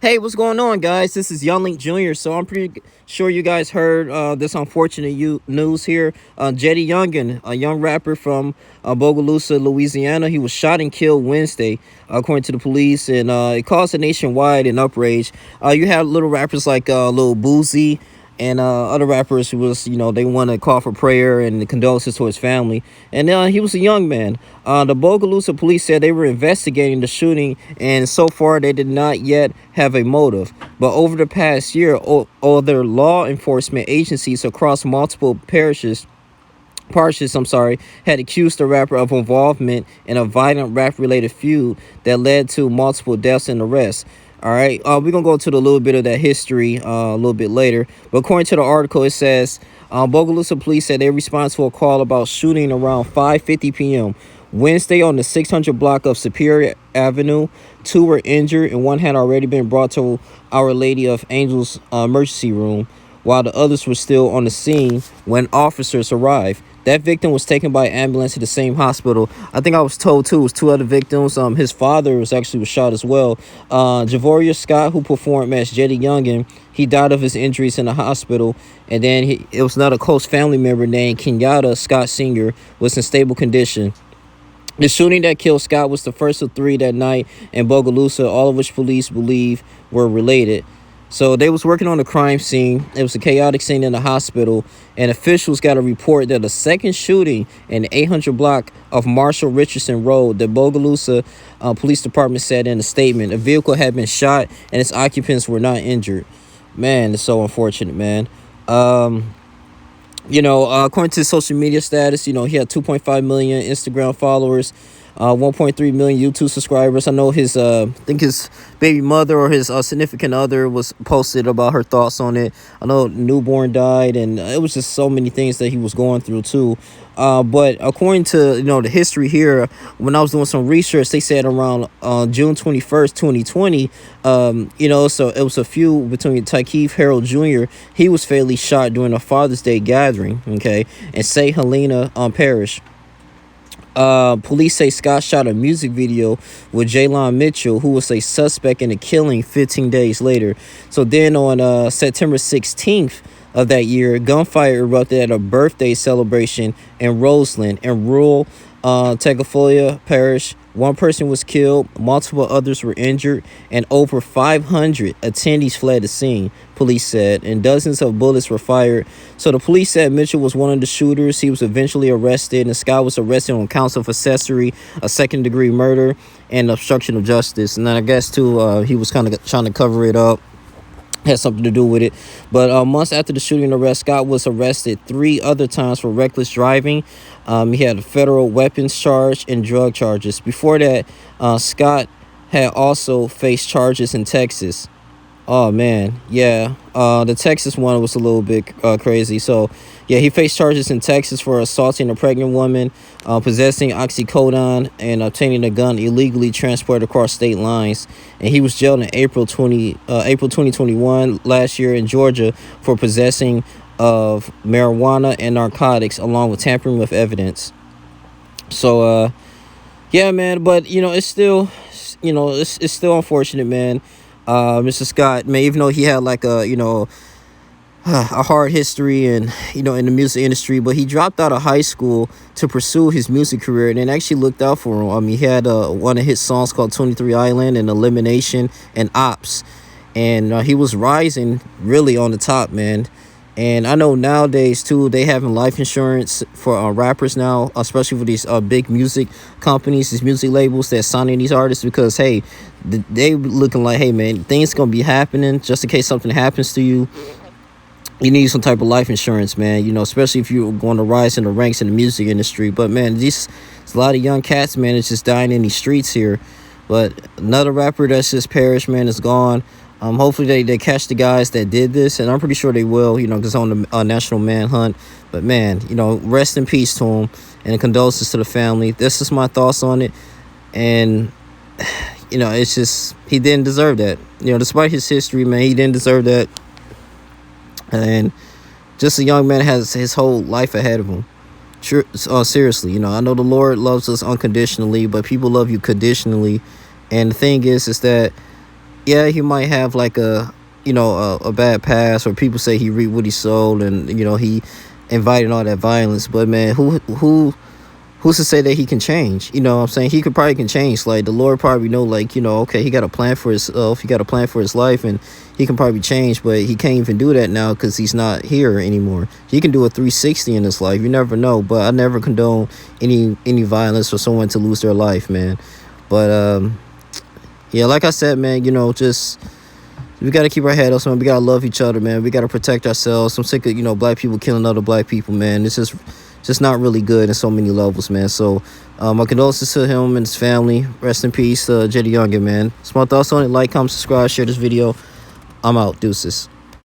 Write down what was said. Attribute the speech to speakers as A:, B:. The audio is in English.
A: Hey, what's going on, guys? This is Young Jr. So I'm pretty sure you guys heard this unfortunate news here. JayDaYoungan, a young rapper from Bogalusa, Louisiana, he was shot and killed Wednesday, according to the police, and it caused a nationwide an outrage. You had little rappers like Lil Boozy and other rappers who was, they want to call for prayer and condolences to his family. And he was a young man. The Bogalusa police said they were investigating the shooting, and so far they did not yet have a motive. But over the past year, other law enforcement agencies across multiple parishes, had accused the rapper of involvement in a violent rap-related feud that led to multiple deaths and arrests. All right, we're going to go into a little bit of that history a little bit later. But according to the article, it says Bogalusa police said they responded to a call about shooting around 5:50 p.m. Wednesday on the 600 block of Superior Avenue. 2 were injured, and 1 had already been brought to Our Lady of Angels emergency room, while the others were still on the scene when officers arrived. That victim was taken by ambulance to the same hospital. I think I was told too it was 2 other victims. His father was shot as well. Javoria Scott, who performed as JayDaYoungan, he died of his injuries in the hospital. And then it was another close family member named Kenyatta Scott Sr. was in stable condition. The shooting that killed Scott was the first of 3 that night in Bogalusa, all of which police believe were related. So they was working on the crime scene. It was a chaotic scene in the hospital, and officials got a report that a second shooting in the 800 block of Marshall Richardson Road, the Bogalusa Police Department said in a statement. A vehicle had been shot, and its occupants were not injured. Man, it's so unfortunate, man. According to his social media status, he had 2.5 million Instagram followers, 1.3 million YouTube subscribers. I know his, I think his baby mother or his significant other was posted about her thoughts on it. I know newborn died, and it was just so many things that he was going through too. But according to the history here, when I was doing some research, they said around June 21st, 2020, so it was a feud between Tykeef Harold Jr. He was fatally shot during a Father's Day gathering, okay, in St. Helena Parish. Police say Scott shot a music video with Jalen Mitchell, who was a suspect in the killing 15 days later. So then on September 16th of that year, gunfire erupted at a birthday celebration in Roseland in rural Tegafolia Parish. 1 person was killed, multiple others were injured, and over 500 attendees fled the scene, police said, and dozens of bullets were fired. So the police said Mitchell was one of the shooters. He was eventually arrested, and Scott was arrested on counts of accessory, a second-degree murder, and obstruction of justice. And then I guess, too, he was kind of trying to cover it up. Had something to do with it. But months after the shooting and arrest, Scott was arrested 3 other times for reckless driving. He had a federal weapons charge and drug charges. Before that, Scott had also faced charges in Texas. Oh, man. Yeah. The Texas one was a little bit crazy. So, yeah, he faced charges in Texas for assaulting a pregnant woman, possessing oxycodone, and obtaining a gun illegally transported across state lines. And he was jailed in April 2021 last year in Georgia for possessing of marijuana and narcotics, along with tampering with evidence. So, yeah, man. But, it's still, it's still unfortunate, man. Mr. Scott, man, even though he had like a hard history and in the music industry, but he dropped out of high school to pursue his music career, and then actually looked out for him. I mean, he had one of his songs called 23 Island and Elimination and Ops, and he was rising really on the top, man. And I know nowadays, too, they having life insurance for rappers now, especially for these big music companies, these music labels that signing these artists, because, hey, they looking like, hey, man, things going to be happening just in case something happens to you. You need some type of life insurance, man, especially if you're going to rise in the ranks in the music industry. But, man, there's a lot of young cats, man, that's just dying in these streets here. But another rapper that's just perished, man, is gone. Hopefully they catch the guys that did this, and I'm pretty sure they will, because on the national manhunt. But, man, rest in peace to him, and condolences to the family. This is my thoughts on it. And, it's just, he didn't deserve that. Despite his history, man, he didn't deserve that. And just a young man has his whole life ahead of him. Sure, seriously, I know the Lord loves us unconditionally, but people love you conditionally. And the thing is that yeah, he might have like a, a bad past, or people say he reaped what he sowed, and he invited all that violence. But man, who's to say that he can change? You know what I'm saying? He could probably can change. Like the Lord probably know, like, okay, he got a plan for himself, he got a plan for his life, and he can probably change, but he can't even do that now because he's not here anymore. He can do a 360 in his life. You never know. But I never condone any violence for someone to lose their life, man. But yeah, like I said, man, just we got to keep our head up, man. We got to love each other, man. We got to protect ourselves. I'm sick of, black people killing other black people, man. It's just not really good in so many levels, man. So my condolences to him and his family. Rest in peace, JayDaYoungan, man. Small thoughts on it. Like, comment, subscribe, share this video. I'm out. Deuces.